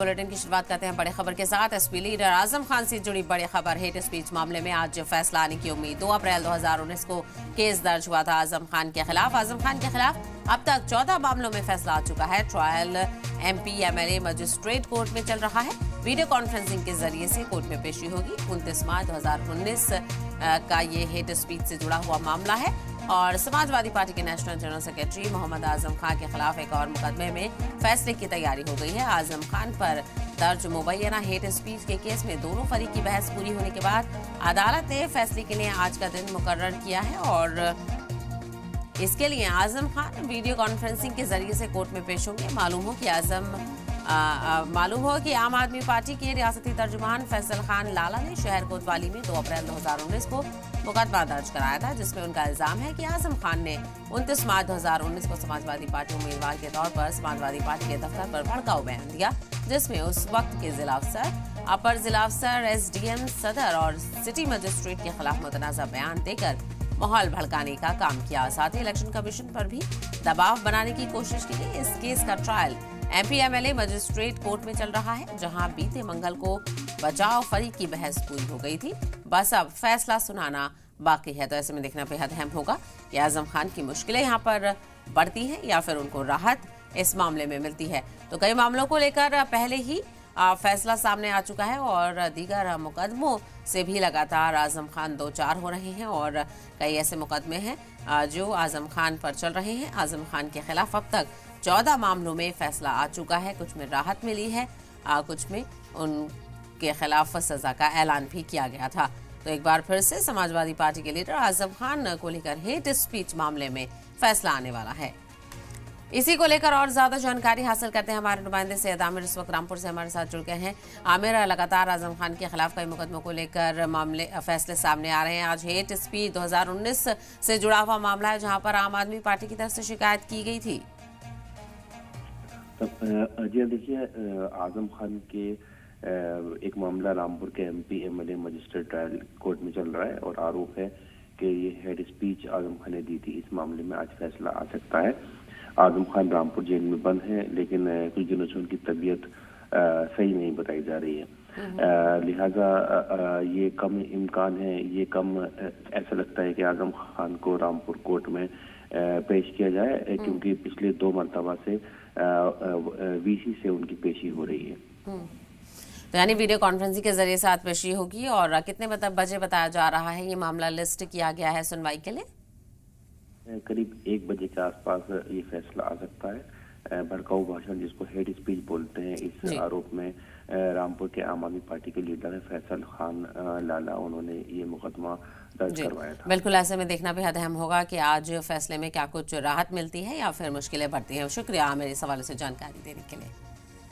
Bulletin की शुरुआत करते हैं बड़े खबर के साथ। एसपी लीडर आजम खान से जुड़ी बड़ी खबर। हेट स्पीच मामले में आज फैसला आने की उम्मीद। 2 अप्रैल 2019 को केस दर्ज हुआ था आजम खान के खिलाफ। आजम खान के खिलाफ अब तक 14 मामलों में फैसला आ चुका है। Trial MP MLA magistrate court में चल रहा है। वीडियो कॉन्फ्रेंसिंग के जरिए से कोर्ट में पेशी होगी। 29 मार्च 2019 का ये हेट स्पीच से जुड़ा हुआ मामला है और समाजवादी पार्टी के national general secretary Mohammad Azam Khan के खिलाफ एक और मुकदमे में फैसले की तैयारी हो गई है। आजम खान पर दर्ज मुबैना हेट स्पीच के केस में दोनों फरीक की बहस पूरी होने के बाद अदालत ने फैसले के लिए आज का दिन मुकर्रर किया है और इसके लिए आजम खान वीडियो कॉन्फ्रेंसिंग के जरिए से कोर्ट में पेश होंगे। मालूम हो कि आम आदमी पार्टी के रियासती तर्जुमान फैसल खान लाला ने शहर कोतवाली में 2 अप्रैल 2019 को मुकदमा दर्ज कराया था, जिसमें उनका इल्जाम है कि आजम खान ने 29 मार्च 2019 को समाजवादी पार्टी उम्मीदवार के तौर पर समाजवादी पार्टी के दफ्तर पर भड़काऊ बयान दिया, जिसमें उस वक्त के जिला अफसर, अपर जिला अफसर, SDM, सदर और सिटी मजिस्ट्रेट के खिलाफ मुतनाज़ा बयान देकर माहौल भड़काने का काम किया। साथ ही इलेक्शन कमीशन पर भी दबाव बनाने की कोशिश की गई। इस केस का trial MP MLA magistrate court में चल रहा है, जहां बीते मंगल को बचाव फरीक की बहस पूरी हो गई थी। बस अब फैसला सुनाना बाकी है। तो ऐसे में देखना बेहद अहम होगा कि आजम खान की मुश्किलें यहां पर बढ़ती हैं या फिर उनको राहत इस मामले में मिलती है। तो कई मामलों को लेकर पहले ही फैसला सामने आ चुका है और दीगर मुकदमों से भी लगातार आजम खान 2-4 हो रहे हैं और कई ऐसे मुकदमे हैं जो आजम खान पर चल रहे हैं। आजम खान के खिलाफ अब तक 14 मामलों में फैसला आ चुका है। कुछ में राहत मिली है, कुछ में उनके खिलाफ सजा का ऐलान भी किया गया था। तो एक बार फिर से समाजवादी पार्टी के लीडर आजम खान को लेकर हेट स्पीच मामले में फैसला आने वाला है। इसी को लेकर और ज्यादा जानकारी हासिल करते हैं हमारे नुमाइंदे सैयद आमिर इस वक्त रामपुर से हमारे साथ जुड़ गए हैं। आमिर, लगातार आजम खान के खिलाफ कई मुकदमों को लेकर फैसले सामने आ रहे हैं। आज हेट स्पीच 2019 से जुड़ा हुआ मामला है, जहां पर आम आदमी पार्टी की तरफ से शिकायत की गई थी। जी देखिए, आजम खान के एक मामला रामपुर के MP MLA magistrate trial court में चल रहा है और आरोप है कि ये हेड स्पीच आजम खान ने दी थी। इस मामले में आज फैसला आ सकता है। आजम खान रामपुर जेल में बंद है, लेकिन कुछ दिनों से उनकी तबीयत सही नहीं बताई जा रही है। लिहाजा ये कम इम्कान है, ये कम ऐसा लगता है कि आजम खान को रामपुर कोर्ट में पेश किया जाए, क्योंकि पिछले 2 मरतबा से VC से उनकी पेशी हो रही है। तो यानी वीडियो कॉन्फ्रेंसिंग के जरिए से आज पेशी होगी। और कितने बजे बताया जा रहा है ये मामला लिस्ट किया गया है सुनवाई के लिए? करीब 1 बजे के आसपास ये फैसला आ सकता है। भड़काऊ भाषण जिसको हेड स्पीच बोलते हैं, इस आरोप में रामपुर के आम आदमी पार्टी के लीडर है फैसल खान लाला, उन्होंने ये मुकदमा दर्ज करवाया था। बिल्कुल, ऐसे में देखना बेहद अहम होगा कि आज फैसले में क्या कुछ राहत मिलती है या फिर मुश्किलें बढ़ती हैं। शुक्रिया मेरे सवालों से जानकारी देने के लिए।